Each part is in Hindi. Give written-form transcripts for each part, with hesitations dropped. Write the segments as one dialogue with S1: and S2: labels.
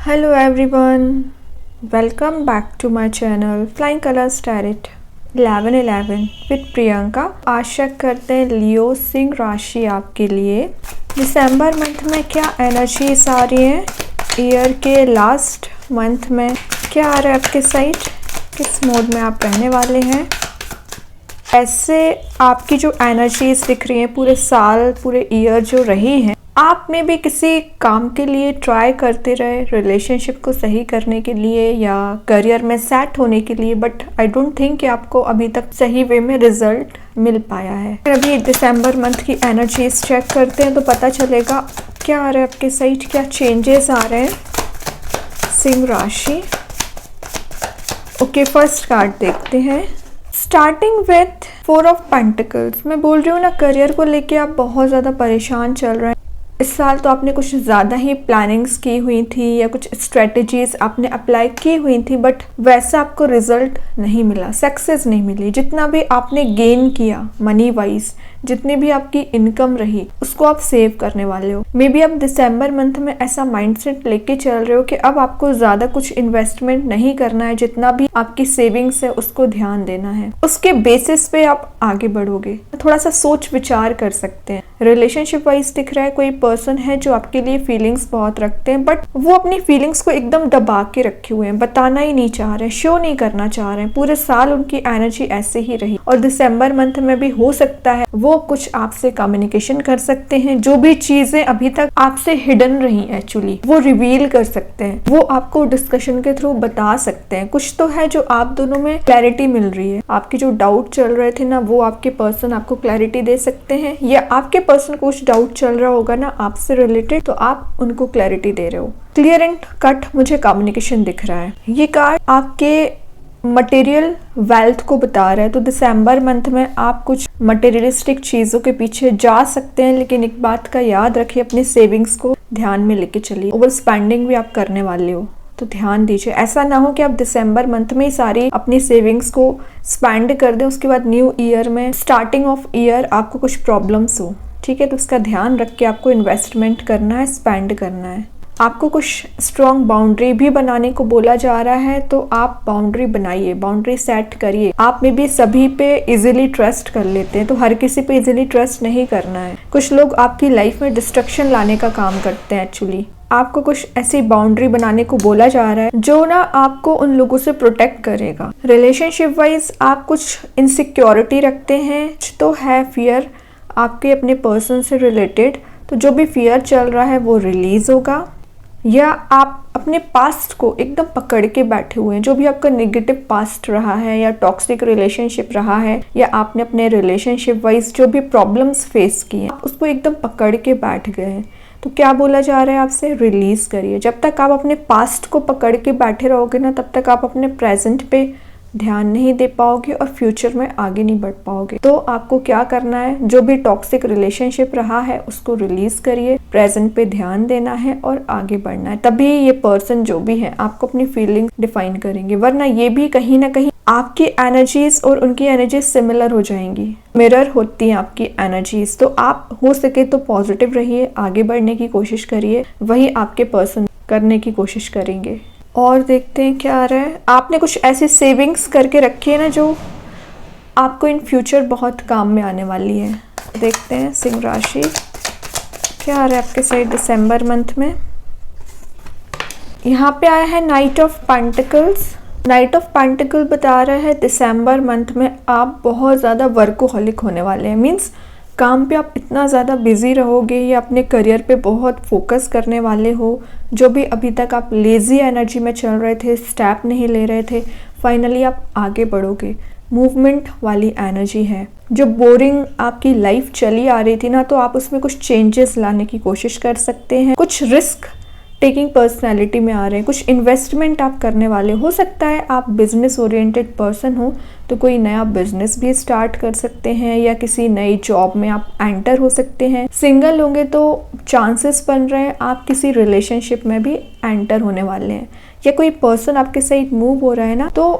S1: Hello everyone, welcome back to my channel Flying Colors Tarot 1111 with Priyanka. आशा करते हैं लियो सिंह राशि आपके लिए दिसंबर मंथ में क्या एनर्जीज आ रही है, ईयर के लास्ट मंथ में क्या आ रहा है आपके साइड, किस मोड में आप रहने वाले हैं। ऐसे आपकी जो एनर्जीज दिख रही हैं पूरे साल पूरे ईयर जो रही हैं, आप में भी किसी काम के लिए ट्राई करते रहे रिलेशनशिप को सही करने के लिए या करियर में सेट होने के लिए, बट आई डोंट थिंक कि आपको अभी तक सही वे में रिजल्ट मिल पाया है। अभी दिसंबर मंथ की एनर्जीज चेक करते हैं तो पता चलेगा क्या आ रहा है आपके साइड, क्या चेंजेस आ रहे हैं सिंह राशि। ओके, फर्स्ट कार्ड देखते हैं, स्टार्टिंग विथ 4 ऑफ पेंटिकल्स। मैं बोल रही हूँ ना, करियर को लेके आप बहुत ज़्यादा परेशान चल रहे हैं। इस साल तो आपने कुछ ज़्यादा ही प्लानिंग्स की हुई थी या कुछ स्ट्रेटजीज आपने अप्लाई की हुई थी, बट वैसा आपको रिजल्ट नहीं मिला, सक्सेस नहीं मिली। जितना भी आपने गेन किया मनी वाइज, जितनी भी आपकी इनकम रही, उसको आप सेव करने वाले हो। मे बी आप दिसंबर मंथ में ऐसा माइंडसेट लेके चल रहे हो कि अब आपको ज़्यादा कुछ इन्वेस्टमेंट नहीं करना है, जितना भी आपकी सेविंग्स है उसको ध्यान देना है, उसके बेसिस पे आप आगे बढ़ोगे। थोड़ा सा सोच विचार कर सकते हैं। रिलेशनशिप वाइज दिख रहा है कोई पर्सन है जो आपके लिए फीलिंग्स बहुत रखते हैं, बट वो अपनी फीलिंग्स को एकदम दबा के रखे हुए हैं, बताना ही नहीं चाह रहे, शो नहीं करना चाह रहे हैं। पूरे साल उनकी एनर्जी ऐसे ही रही और दिसंबर मंथ में भी हो सकता है वो कुछ आपसे कम्युनिकेशन कर सकते हैं। जो भी चीजें अभी तक आपसे हिडन रही एक्चुअली वो रिवील कर सकते हैं, वो आपको डिस्कशन के थ्रू बता सकते हैं। कुछ तो है जो आप दोनों में क्लैरिटी मिल रही है, आपके जो डाउट चल रहे थे ना, वो आपके पर्सन आपको क्लैरिटी दे सकते हैं, या आपके पर्सन को कुछ डाउट चल रहा होगा ना आपसे रिलेटेड, तो आप उनको क्लैरिटी दे रहे हो। क्लियर एंड कट मुझे कम्युनिकेशन दिख रहा है। ये कार्ड आपके मटेरियल वेल्थ को बता रहा है, तो दिसंबर मंथ में आप कुछ मटेरियलिस्टिक चीज़ों के पीछे जा सकते हैं, लेकिन एक बात का याद रखिए, अपने सेविंग्स को ध्यान में लेके चलिए। ओवर स्पेंडिंग भी आप करने वाले हो तो ध्यान दीजिए। ऐसा ना हो कि आप दिसंबर मंथ में ही सारी अपनी सेविंग्स को स्पेंड कर दें, उसके बाद न्यू ईयर में स्टार्टिंग ऑफ ईयर आपको कुछ प्रॉब्लम्स हो। ठीक है, तो उसका ध्यान रख के आपको इन्वेस्टमेंट करना है, स्पेंड करना है। आपको कुछ स्ट्रॉन्ग बाउंड्री भी बनाने को बोला जा रहा है, तो आप बाउंड्री बनाइए, बाउंड्री सेट करिए। आप में भी सभी पे इजीली ट्रस्ट कर लेते हैं, तो हर किसी पे इजीली ट्रस्ट नहीं करना है। कुछ लोग आपकी लाइफ में डिस्ट्रक्शन लाने का काम करते हैं एक्चुअली। आपको कुछ ऐसी बाउंड्री बनाने को बोला जा रहा है जो ना आपको उन लोगों से प्रोटेक्ट करेगा। रिलेशनशिप वाइज आप कुछ इनसिक्योरिटी रखते हैं, तो है फियर आपके अपने पर्सन से रिलेटेड, तो जो भी फियर चल रहा है वो रिलीज होगा। या आप अपने पास्ट को एकदम पकड़ के बैठे हुए हैं, जो भी आपका नेगेटिव पास्ट रहा है या टॉक्सिक रिलेशनशिप रहा है, या आपने अपने रिलेशनशिप वाइज जो भी प्रॉब्लम्स फेस किए हैं, आप उसको एकदम पकड़ के बैठ गए हैं, तो क्या बोला जा रहा है आपसे, रिलीज करिए। जब तक आप अपने पास्ट को पकड़ के बैठे रहोगे ना, तब तक आप अपने प्रेजेंट पे ध्यान नहीं दे पाओगे और फ्यूचर में आगे नहीं बढ़ पाओगे। तो आपको क्या करना है, जो भी टॉक्सिक रिलेशनशिप रहा है उसको रिलीज करिए, प्रेजेंट पे ध्यान देना है और आगे बढ़ना है। तभी ये पर्सन जो भी है आपको अपनी फीलिंग डिफाइन करेंगे, वरना ये भी कहीं ना कहीं आपकी एनर्जीज और उनकी एनर्जीज सिमिलर हो जाएंगी, मिरर होती हैं आपकी एनर्जीज। तो आप हो सके तो पॉजिटिव रहिए, आगे बढ़ने की कोशिश करिए, वही आपके पर्सन करने की कोशिश करेंगे। और देखते हैं क्या आ रहा है। आपने कुछ ऐसी सेविंग्स करके रखी है ना जो आपको इन फ्यूचर बहुत काम में आने वाली है। देखते हैं सिंह राशि क्या आ रहा है आपके साइड दिसंबर मंथ में। यहाँ पे आया है night of pentacles. Night of pentacle बता रहा है दिसंबर मंथ में आप बहुत ज़्यादा वर्कोहॉलिक होने वाले हैं। मीन्स काम पे आप इतना ज़्यादा बिजी रहोगे या अपने करियर पे बहुत फोकस करने वाले हो। जो भी अभी तक आप लेज़ी एनर्जी में चल रहे थे, स्टेप नहीं ले रहे थे, फाइनली आप आगे बढ़ोगे। मूवमेंट वाली एनर्जी है। जो बोरिंग आपकी लाइफ चली आ रही थी ना, तो आप उसमें कुछ चेंजेस लाने की कोशिश कर सकते हैं। कुछ रिस्क टेकिंग पर्सनैलिटी में आ रहे हैं, कुछ इन्वेस्टमेंट आप करने वाले हो सकता है आप बिजनेस ओरिएंटेड पर्सन हो तो कोई नया बिजनेस भी स्टार्ट कर सकते हैं, या किसी नई जॉब में आप एंटर हो सकते हैं। सिंगल होंगे तो चांसेस बन रहे हैं आप किसी रिलेशनशिप में भी एंटर होने वाले हैं, या कोई पर्सन आपके साथ मूव हो रहा है ना, तो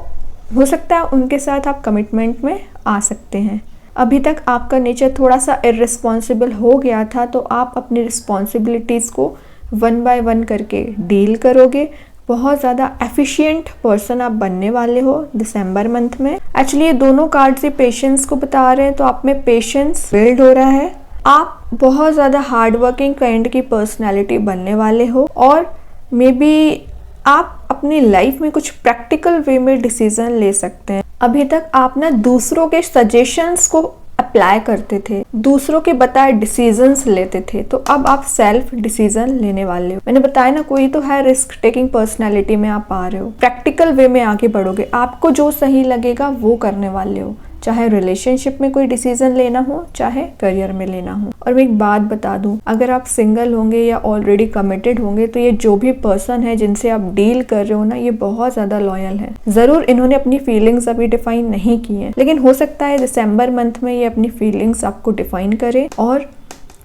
S1: हो सकता है उनके साथ आप कमिटमेंट में आ सकते हैं। अभी तक आपका नेचर थोड़ा सा इर्रिस्पॉन्सिबल हो गया था, तो आप अपनी रिस्पॉन्सिबिलिटीज़ को वन बाय वन करके डील करोगे। बहुत ज़्यादा एफिशिएंट पर्सन आप बनने वाले हो दिसंबर मंथ में। एक्चुअली ये दोनों कार्ड्स ही पेशेंस को बता रहे हैं, तो आप में पेशेंस बिल्ड हो रहा है। आप बहुत ज़्यादा हार्ड वर्किंग काइंड की पर्सनैलिटी बनने वाले हो, और मे बी आप अपनी लाइफ में कुछ प्रैक्टिकल वे में डिसीजन ले सकते हैं। अभी तक आप ना दूसरों के सजेशंस को अप्लाई करते थे, दूसरों के बताए डिसीजंस लेते थे, तो अब आप सेल्फ डिसीजन लेने वाले हो। मैंने बताया ना, कोई तो है रिस्क टेकिंग पर्सनालिटी में आप आ रहे हो, प्रैक्टिकल वे में आगे बढ़ोगे। आपको जो सही लगेगा वो करने वाले हो, चाहे रिलेशनशिप में कोई डिसीजन लेना हो, चाहे करियर में लेना हो। और मैं एक बात बता दूं, अगर आप सिंगल होंगे या ऑलरेडी कमिटेड होंगे तो ये जो भी पर्सन है जिनसे आप डील कर रहे हो ना, ये बहुत ज्यादा लॉयल है। जरूर इन्होंने अपनी फीलिंग्स अभी डिफाइन नहीं की है, लेकिन हो सकता है दिसंबर मंथ में ये अपनी फीलिंग्स आपको डिफाइन करे। और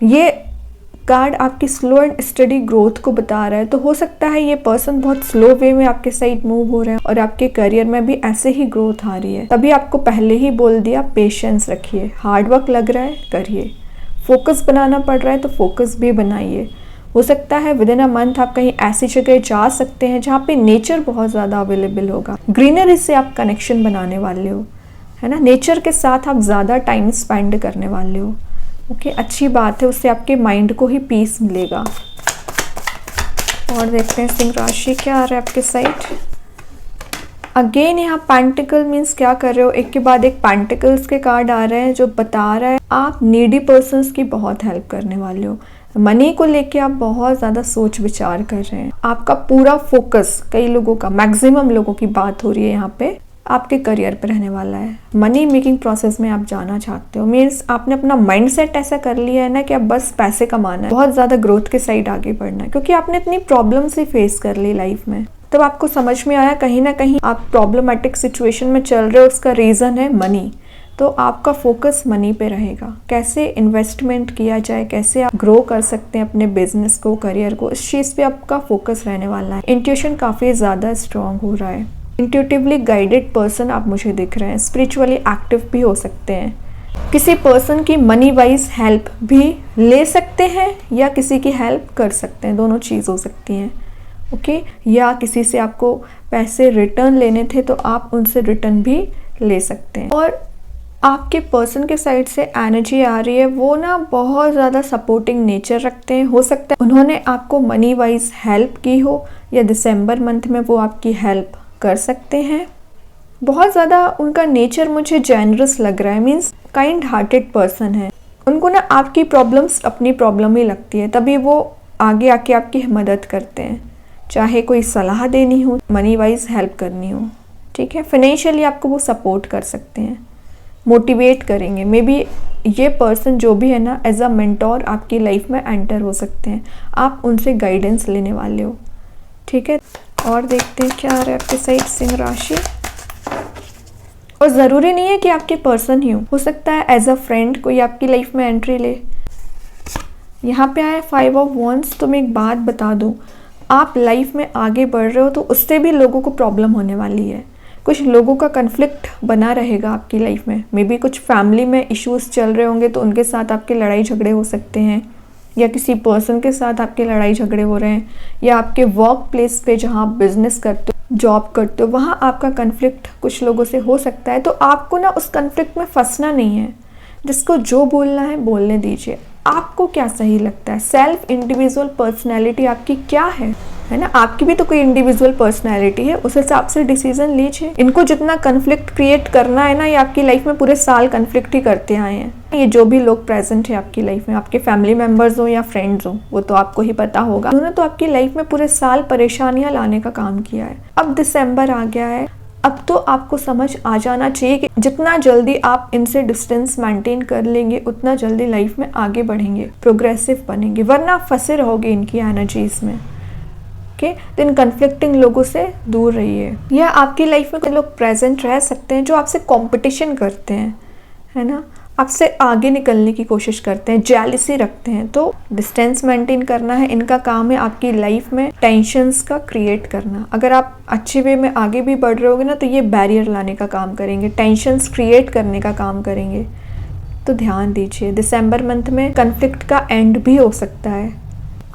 S1: ये कार्ड आपकी स्लो एंड स्टडी ग्रोथ को बता रहा है, तो हो सकता है ये पर्सन बहुत स्लो वे में आपके साइड मूव हो रहे हैं और आपके करियर में भी ऐसे ही ग्रोथ आ रही है। तभी आपको पहले ही बोल दिया, पेशेंस रखिए, हार्ड वर्क लग रहा है करिए, फोकस बनाना पड़ रहा है तो फोकस भी बनाइए। हो सकता है विद इन अ मंथ आप कहीं ऐसी जगह जा सकते हैं जहाँ पे नेचर बहुत ज़्यादा अवेलेबल होगा, ग्रीनरी से आप कनेक्शन बनाने वाले हो, है ना, नेचर के साथ आप ज़्यादा टाइम स्पेंड करने वाले हो। ओके, अच्छी बात है, उससे आपके माइंड को ही पीस मिलेगा। और देखते हैं सिंह राशि क्या आ रहा है आपके साइड। अगेन यहाँ पेंटिकल मीन्स क्या कर रहे हो, एक के बाद एक पेंटिकल्स के कार्ड आ रहे हैं जो बता रहा है आप नीडी पर्सन्स की बहुत हेल्प करने वाले हो। मनी को लेके आप बहुत ज़्यादा सोच विचार कर रहे हैं। आपका पूरा फोकस, कई लोगों का, मैक्सिमम लोगों की बात हो रही है यहाँ पे, आपके करियर पे रहने वाला है। मनी मेकिंग प्रोसेस में आप जाना चाहते हो, मीन्स आपने अपना माइंडसेट ऐसा कर लिया है ना कि अब बस पैसे कमाना है, बहुत ज़्यादा ग्रोथ के साइड आगे बढ़ना है, क्योंकि आपने इतनी प्रॉब्लम्स ही फेस कर ली लाइफ में। तब आपको समझ में आया कहीं ना कहीं आप प्रॉब्लमेटिक सिचुएशन में चल रहे हो, उसका रीज़न है मनी। तो आपका फोकस मनी पे रहेगा, कैसे इन्वेस्टमेंट किया जाए, कैसे आप ग्रो कर सकते हैं अपने बिजनेस को, करियर को, इस चीज़ पे आपका फोकस रहने वाला है। इंट्यूशन काफ़ी ज़्यादा स्ट्रांग हो रहा है। इंट्यूटिवली गाइडेड पर्सन आप मुझे दिख रहे हैं, स्पिरिचुअली एक्टिव भी हो सकते हैं, किसी पर्सन की मनी वाइज हेल्प भी ले सकते हैं या किसी की हेल्प कर सकते हैं, दोनों चीज़ हो सकती हैं। ओके, या किसी से आपको पैसे रिटर्न लेने थे तो आप उनसे रिटर्न भी ले सकते हैं। और आपके पर्सन के साइड से एनर्जी आ रही है, वो ना बहुत ज़्यादा सपोर्टिंग नेचर रखते हैं। हो सकता है उन्होंने आपको मनी वाइज हेल्प की हो या दिसंबर मंथ में वो आपकी हेल्प कर सकते हैं। बहुत ज़्यादा उनका नेचर मुझे जेनरस लग रहा है, मीन्स काइंड हार्टेड पर्सन है। उनको ना आपकी प्रॉब्लम्स अपनी प्रॉब्लम ही लगती है, तभी वो आगे आके आपकी मदद करते हैं, चाहे कोई सलाह देनी हो, मनी वाइज हेल्प करनी हो। ठीक है, फाइनेंशियली आपको वो सपोर्ट कर सकते हैं, मोटिवेट करेंगे। मे बी ये पर्सन जो भी है ना, एज अ मेंटोर आपकी लाइफ में एंटर हो सकते हैं, आप उनसे गाइडेंस लेने वाले हो। ठीक है, और देखते हैं क्या आ रहा है आपके साइड सिंह राशि। और ज़रूरी नहीं है कि आपके पर्सन ही हो सकता है एज अ फ्रेंड कोई आपकी लाइफ में एंट्री ले। यहाँ पे आया 5 ऑफ वॉन्ड्स। तो मैं एक बात बता दूँ, आप लाइफ में आगे बढ़ रहे हो तो उससे भी लोगों को प्रॉब्लम होने वाली है, कुछ लोगों का कन्फ्लिक्ट बना रहेगा आपकी लाइफ में। मे बी कुछ फैमिली में इश्यूज चल रहे होंगे तो उनके साथ आपके लड़ाई झगड़े हो सकते हैं, या किसी पर्सन के साथ आपके लड़ाई झगड़े हो रहे हैं, या आपके वर्क प्लेस पे जहाँ आप बिजनेस करते हो, जॉब करते हो, वहाँ आपका कन्फ्लिक्ट कुछ लोगों से हो सकता है। तो आपको ना उस कन्फ्लिक्ट में फंसना नहीं है, जिसको जो बोलना है बोलने दीजिए। आपको क्या सही लगता है, सेल्फ इंडिविजुअल पर्सनैलिटी आपकी क्या है ना, आपकी भी तो कोई इंडिविजुअल पर्सनैलिटी है, उस हिसाब से डिसीजन लीजिए। इनको जितना कन्फ्लिक्ट क्रिएट करना है ना, ये आपकी लाइफ में पूरे साल कन्फ्लिक्ट ही करते आए हैं। ये जो भी लोग प्रेजेंट है आपकी लाइफ में, आपके फैमिली मेंबर्स हो या फ्रेंड्स हो, वो तो आपको ही पता होगा, उन्होंने तो आपकी लाइफ में पूरे साल परेशानियां लाने का काम किया है। अब दिसंबर आ गया है, अब तो आपको समझ आ जाना चाहिए कि जितना जल्दी आप इनसे डिस्टेंस मेंटेन कर लेंगे उतना जल्दी लाइफ में आगे बढ़ेंगे, प्रोग्रेसिव बनेंगे, वरना फंसे रहोगे इनकी एनर्जीज में। ओके, तो इन कन्फ्लिक्टिंग लोगों से दूर रहिए। या आपकी लाइफ में कुछ लोग प्रेजेंट रह सकते हैं जो आपसे कंपटीशन करते हैं, है ना, आपसे आगे निकलने की कोशिश करते हैं, जेलसी रखते हैं, तो डिस्टेंस मेंटेन करना है। इनका काम है आपकी लाइफ में टेंशन्स का क्रिएट करना। अगर आप अच्छे वे में आगे भी बढ़ रहे होगे ना, तो ये बैरियर लाने का काम करेंगे, टेंशन्स क्रिएट करने का काम करेंगे। तो ध्यान दीजिए, दिसंबर मंथ में कन्फ्लिक्ट का एंड भी हो सकता है।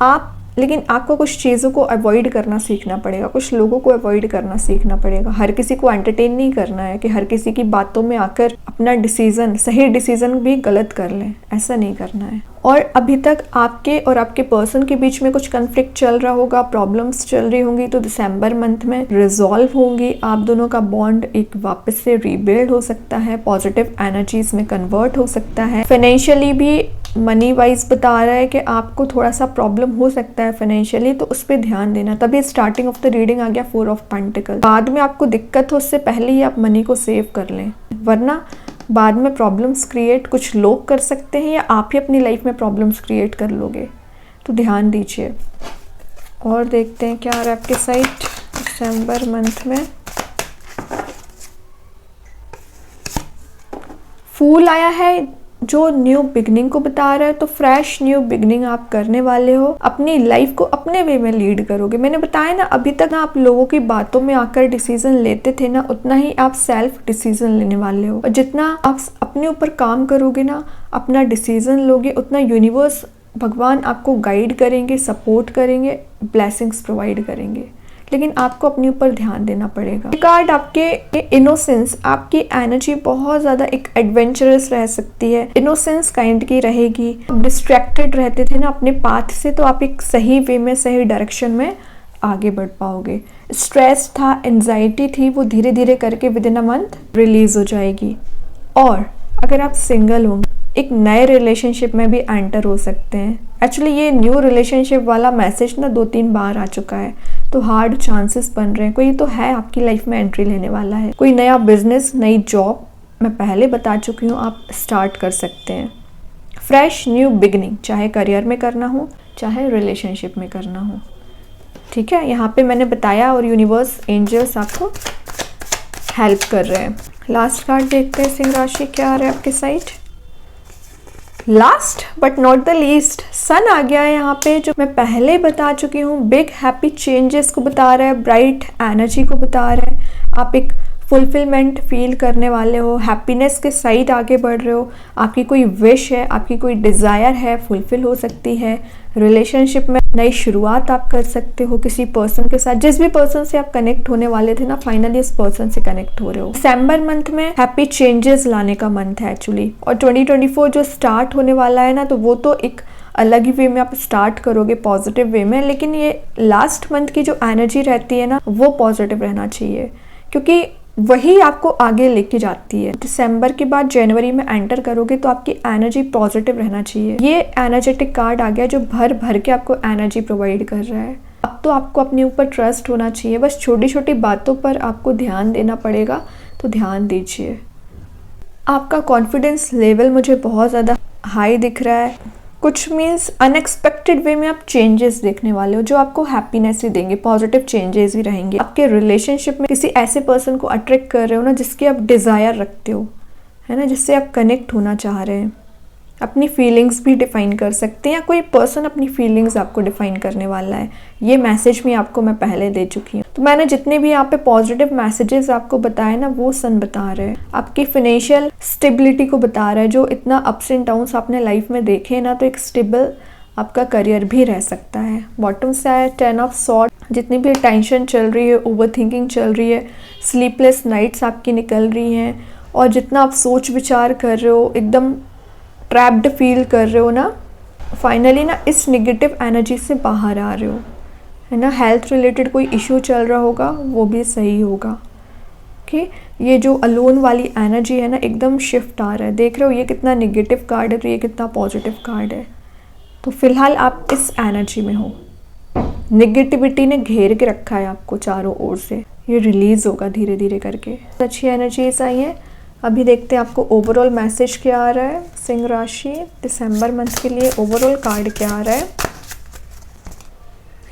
S1: आप लेकिन आपको कुछ चीज़ों को अवॉइड करना सीखना पड़ेगा, कुछ लोगों को अवॉइड करना सीखना पड़ेगा। हर किसी को एंटरटेन नहीं करना है कि हर किसी की बातों में आकर अपना डिसीज़न, सही डिसीज़न भी गलत कर लें, ऐसा नहीं करना है। और अभी तक आपके और आपके पर्सन के बीच में कुछ कन्फ्लिक्ट चल रहा होगा, प्रॉब्लम्स चल रही होंगी, तो दिसंबर मंथ में रिजॉल्व होंगी। आप दोनों का बॉन्ड एक वापस से रीबिल्ड हो सकता है, पॉजिटिव एनर्जीज में कन्वर्ट हो सकता है। फाइनेंशियली भी मनी वाइज बता रहा है कि आपको थोड़ा सा प्रॉब्लम हो सकता है फाइनेंशियली, तो उस पर ध्यान देना। तभी स्टार्टिंग ऑफ द रीडिंग आ गया 4 ऑफ पेंटिकल। बाद में आपको दिक्कत हो उससे पहले ही आप मनी को सेव कर लें, वरना बाद में प्रॉब्लम्स क्रिएट कुछ लोग कर सकते हैं या आप ही अपनी लाइफ में प्रॉब्लम्स क्रिएट कर लोगे, तो ध्यान दीजिए। और देखते हैं क्या आ रहा है आपके साइड दिसंबर मंथ में। फूल आया है जो न्यू बिगनिंग को बता रहा है, तो फ्रेश न्यू बिगनिंग आप करने वाले हो, अपनी लाइफ को अपने वे में लीड करोगे। मैंने बताया ना, अभी तक ना आप लोगों की बातों में आकर डिसीजन लेते थे ना, उतना ही आप सेल्फ डिसीजन लेने वाले हो। और जितना आप अपने ऊपर काम करोगे ना, अपना डिसीजन लोगे, उतना यूनिवर्स, भगवान आपको गाइड करेंगे, सपोर्ट करेंगे, ब्लेसिंग्स प्रोवाइड करेंगे। लेकिन आपको अपने ऊपर ध्यान देना पड़ेगा। कार्ड आपके इनोसेंस, आपकी एनर्जी बहुत ज़्यादा एक एडवेंचरस रह सकती है, इनोसेंस काइंड की रहेगी। डिस्ट्रैक्टेड रहते थे ना अपने पाथ से, तो आप एक सही वे में, सही डायरेक्शन में आगे बढ़ पाओगे। स्ट्रेस था, एंजाइटी थी, वो धीरे धीरे करके with in a month release हो जाएगी। और अगर आप सिंगल होंगे, एक नए रिलेशनशिप में भी एंटर हो सकते हैं। एक्चुअली ये न्यू रिलेशनशिप वाला मैसेज ना 2-3 बार आ चुका है, तो हार्ड चांसेस बन रहे हैं। कोई तो है आपकी लाइफ में एंट्री लेने वाला है, कोई नया बिजनेस, नई जॉब, मैं पहले बता चुकी हूँ, आप स्टार्ट कर सकते हैं। फ्रेश न्यू बिगनिंग, चाहे करियर में करना हो, चाहे रिलेशनशिप में करना हो, ठीक है। यहाँ पे मैंने बताया और यूनिवर्स, एंजल्स आपको हेल्प कर रहे हैं। लास्ट कार्ड देखते हैं सिंह राशि क्या आ रहा है आपके side. Last but not the least, sun आ गया है यहाँ पे, जो मैं पहले बता चुकी हूँ। बिग हैप्पी चेंजेस को बता रहा है, ब्राइट एनर्जी को बता रहा है। आप एक फुलफिलमेंट फील करने वाले हो, हैप्पीनेस के साइड आगे बढ़ रहे हो। आपकी कोई विश है, आपकी कोई डिज़ायर है, फुलफिल हो सकती है। रिलेशनशिप में नई शुरुआत आप कर सकते हो किसी पर्सन के साथ। जिस भी पर्सन से आप कनेक्ट होने वाले थे ना, फाइनली इस पर्सन से कनेक्ट हो रहे हो। दिसंबर मंथ में हैप्पी चेंजेस लाने का मंथ है एक्चुअली। और 2024 जो स्टार्ट होने वाला है ना, तो वो तो एक अलग ही वे में आप स्टार्ट करोगे, पॉजिटिव वे में। लेकिन ये लास्ट मंथ की जो एनर्जी रहती है ना, वो पॉजिटिव रहना चाहिए, क्योंकि वही आपको आगे लेके जाती है। दिसंबर के बाद जनवरी में एंटर करोगे तो आपकी एनर्जी पॉजिटिव रहना चाहिए। ये एनर्जेटिक कार्ड आ गया जो भर भर के आपको एनर्जी प्रोवाइड कर रहा है। अब तो आपको अपने ऊपर ट्रस्ट होना चाहिए, बस छोटी छोटी बातों पर आपको ध्यान देना पड़ेगा, तो ध्यान दीजिए। आपका कॉन्फिडेंस लेवल मुझे बहुत ज़्यादा हाई दिख रहा है। कुछ मीन्स अनएक्सपेक्टेड वे में आप चेंजेस देखने वाले हो जो आपको हैप्पीनेस ही देंगे, पॉजिटिव चेंजेस ही रहेंगे। आपके रिलेशनशिप में किसी ऐसे पर्सन को अट्रैक्ट कर रहे हो ना, जिसकी आप डिज़ायर रखते हो, है ना, जिससे आप कनेक्ट होना चाह रहे हैं। अपनी फीलिंग्स भी डिफाइन कर सकते हैं, या कोई पर्सन अपनी फीलिंग्स आपको डिफाइन करने वाला है। ये मैसेज भी आपको मैं पहले दे चुकी हूँ। तो मैंने जितने भी यहाँ पे पॉजिटिव मैसेजेस आपको बताए ना, वो सन बता रहे हैं। आपकी फाइनेंशियल स्टेबिलिटी को बता रहा है। जो इतना अप्स एंड डाउन्स आपने लाइफ में देखे ना, तो एक स्टेबल आपका करियर भी रह सकता है। बॉटम से है 10 ऑफ सॉर्ड। जितनी भी टेंशन चल रही है, ओवर थिंकिंग चल रही है, स्लीपलेस नाइट्स आपकी निकल रही हैं, और जितना आप सोच विचार कर रहे हो, एकदम ट्रैप्ड फील कर रहे हो ना, फाइनली ना इस नेगेटिव एनर्जी से बाहर आ रहे हो, है ना। हेल्थ रिलेटेड कोई इशू चल रहा होगा, वो भी सही होगा। ओके, ये जो अलोन वाली एनर्जी है ना, एकदम शिफ्ट आ रहा है। देख रहे हो ये कितना नेगेटिव कार्ड है, तो ये कितना पॉजिटिव कार्ड है। तो फिलहाल आप इस एनर्जी में हो। नेगेटिविटी ने घेर के रखा है आपको चारों ओर से, ये रिलीज होगा धीरे धीरे करके। अच्छी एनर्जीज आई है। अभी देखते हैं आपको ओवरऑल मैसेज क्या आ रहा है। सिंह राशि दिसंबर मंथ के लिए ओवरऑल कार्ड क्या आ रहा है।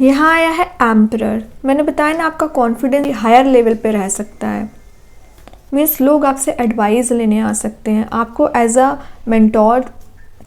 S1: यहाँ आया है एम्परर। मैंने बताया ना, आपका कॉन्फिडेंस हायर लेवल पे रह सकता है। मीन्स लोग आपसे एडवाइस लेने आ सकते हैं, आपको एज अ मेंटोर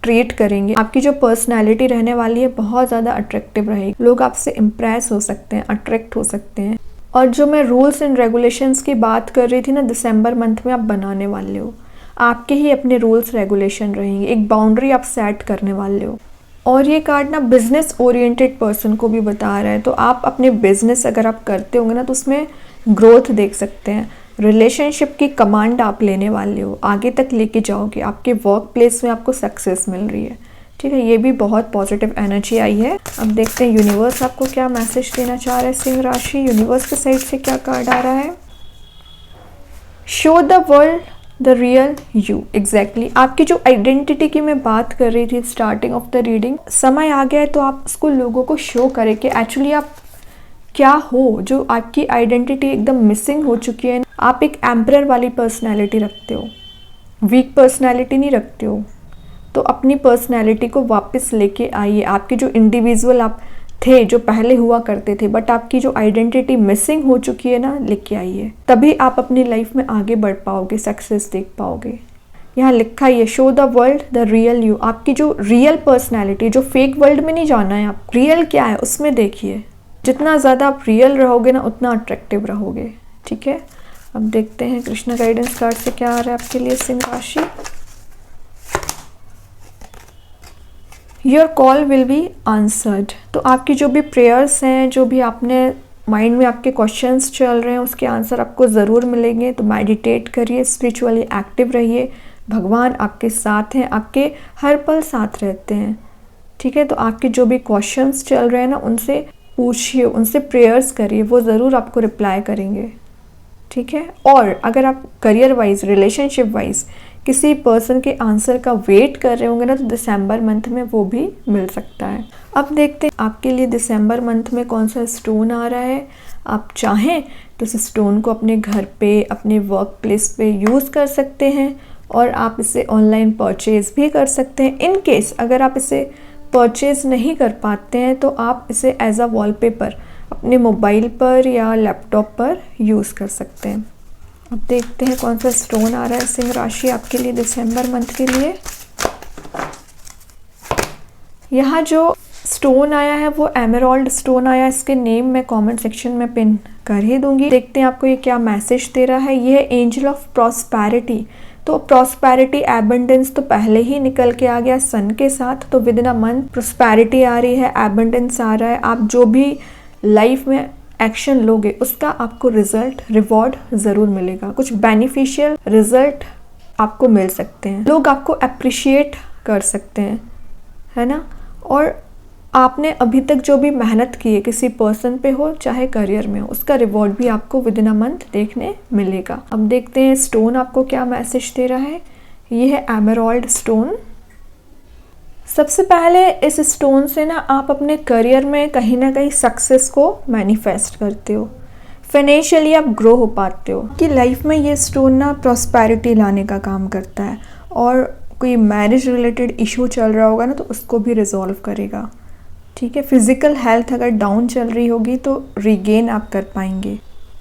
S1: ट्रीट करेंगे। आपकी जो पर्सनैलिटी रहने वाली है बहुत ज़्यादा अट्रैक्टिव रहेगी। लोग आपसे इम्प्रेस हो सकते हैं, अट्रैक्ट हो सकते हैं। और जो मैं रूल्स एंड रेगुलेशंस की बात कर रही थी ना, दिसंबर मंथ में आप बनाने वाले हो। आपके ही अपने रूल्स रेगुलेशन रहेंगे, एक बाउंड्री आप सेट करने वाले हो। और ये कार्ड ना बिजनेस ओरिएंटेड पर्सन को भी बता रहा है, तो आप अपने बिजनेस अगर आप करते होंगे ना तो उसमें ग्रोथ देख सकते हैं। रिलेशनशिप की कमांड आप लेने वाले हो, आगे तक लेके जाओगे, आपके वर्क प्लेस में आपको सक्सेस मिल रही है। ठीक है, ये भी बहुत पॉजिटिव एनर्जी आई है। अब देखते हैं यूनिवर्स आपको क्या मैसेज देना चाह रहा है सिंह राशि। यूनिवर्स के साइड से क्या कार्ड आ रहा है? Show the world the real you. Exactly आपकी जो आइडेंटिटी की मैं बात कर रही थी स्टार्टिंग ऑफ द रीडिंग, समय आ गया है तो आप उसको लोगों को शो करें कि एक्चुअली आप क्या हो। जो आपकी आइडेंटिटी एकदम मिसिंग हो चुकी है। आप एक एम्परर वाली पर्सनैलिटी रखते हो, वीक पर्सनैलिटी नहीं रखते हो, तो अपनी पर्सनैलिटी को वापस लेके आइए। आपके जो इंडिविजुअल आप थे, जो पहले हुआ करते थे, बट आपकी जो आइडेंटिटी मिसिंग हो चुकी है ना, लेके आइए, तभी आप अपनी लाइफ में आगे बढ़ पाओगे, सक्सेस देख पाओगे। यहाँ लिखा ही है show the world the real you. आपकी जो रियल पर्सनैलिटी, जो फेक वर्ल्ड में नहीं जाना है, आप रियल क्या है उसमें देखिए। जितना ज़्यादा आप रियल रहोगे ना उतना अट्रैक्टिव रहोगे। ठीक है, अब देखते हैं कृष्णा गाइडेंस कार्ड से क्या आ रहा है आपके लिए सिंह राशि। Your call will be answered. तो आपकी जो भी प्रेयर्स हैं, जो भी आपने माइंड में आपके क्वेश्चंस चल रहे हैं, उसके आंसर आपको ज़रूर मिलेंगे। तो मेडिटेट करिए, स्पिरिचुअली एक्टिव रहिए, भगवान आपके साथ हैं, आपके हर पल साथ रहते हैं। ठीक है, तो आपके जो भी क्वेश्चंस चल रहे हैं ना, उनसे पूछिए, उनसे प्रेयर्स करिए, वो ज़रूर आपको रिप्लाई करेंगे। ठीक है, और अगर आप करियर वाइज, रिलेशनशिप वाइज किसी पर्सन के आंसर का वेट कर रहे होंगे ना, तो दिसंबर मंथ में वो भी मिल सकता है। अब देखते हैं आपके लिए दिसंबर मंथ में कौन सा स्टोन आ रहा है। आप चाहें तो इस स्टोन को अपने घर पे, अपने वर्क प्लेस पे यूज़ कर सकते हैं, और आप इसे ऑनलाइन परचेज़ भी कर सकते हैं। इन केस अगर आप इसे परचेज़ नहीं कर पाते हैं तो आप इसे एज अ वॉलपेपर अपने मोबाइल पर या लैपटॉप पर यूज़ कर सकते हैं। अब देखते हैं कौन सा स्टोन आ रहा है सिंह राशि आपके लिए दिसंबर मंथ के लिए। यहाँ जो स्टोन आया है वो एमराल्ड स्टोन आया है। इसके नेम मैं कमेंट सेक्शन में पिन कर ही दूंगी। देखते हैं आपको ये क्या मैसेज दे रहा है। ये है एंजल ऑफ प्रॉस्पेरिटी। तो प्रॉस्पेरिटी, एबंडेंस तो पहले ही निकल के आ गया सन के साथ, तो within a month prosperity आ रही है, एबंडेंस आ रहा है। आप जो भी लाइफ में एक्शन लोगे उसका आपको रिजल्ट, रिवॉर्ड ज़रूर मिलेगा। कुछ बेनिफिशियल रिजल्ट आपको मिल सकते हैं, लोग आपको अप्रिशिएट कर सकते हैं, है ना। और आपने अभी तक जो भी मेहनत की है, किसी पर्सन पे हो चाहे करियर में हो, उसका रिवॉर्ड भी आपको विद इन अ मंथ देखने मिलेगा। अब देखते हैं स्टोन आपको क्या मैसेज दे रहा है। ये है एमराल्ड स्टोन। सबसे पहले इस स्टोन से ना आप अपने करियर में कहीं ना कहीं सक्सेस को मैनिफेस्ट करते हो, फाइनेंशियली आप ग्रो हो पाते हो कि लाइफ में ये स्टोन ना प्रॉस्पेरिटी लाने का काम करता है, और कोई मैरिज रिलेटेड इशू चल रहा होगा ना तो उसको भी रिजॉल्व करेगा। ठीक है, फिजिकल हेल्थ अगर डाउन चल रही होगी तो रिगेन आप कर पाएंगे।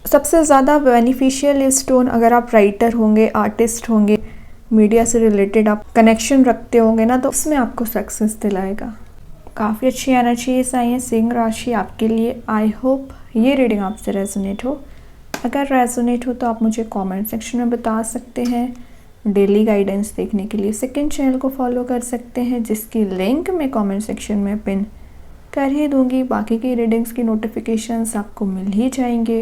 S1: सबसे ज़्यादा बेनिफिशियल ये स्टोन अगर आप राइटर होंगे, आर्टिस्ट होंगे, मीडिया से रिलेटेड आप कनेक्शन रखते होंगे ना, तो उसमें आपको सक्सेस दिलाएगा। काफ़ी अच्छी एनर्जीज आई हैं सिंह राशि आपके लिए। आई होप ये रीडिंग आपसे रेजोनेट हो। अगर रेजोनेट हो तो आप मुझे कमेंट सेक्शन में बता सकते हैं। डेली गाइडेंस देखने के लिए सेकंड चैनल को फॉलो कर सकते हैं, जिसकी लिंक मैं कमेंट सेक्शन में पिन कर ही दूंगी। बाकी की रीडिंग्स की नोटिफिकेशंस आपको मिल ही जाएंगे।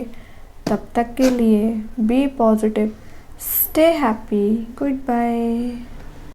S1: तब तक के लिए be positive, stay happy, good bye.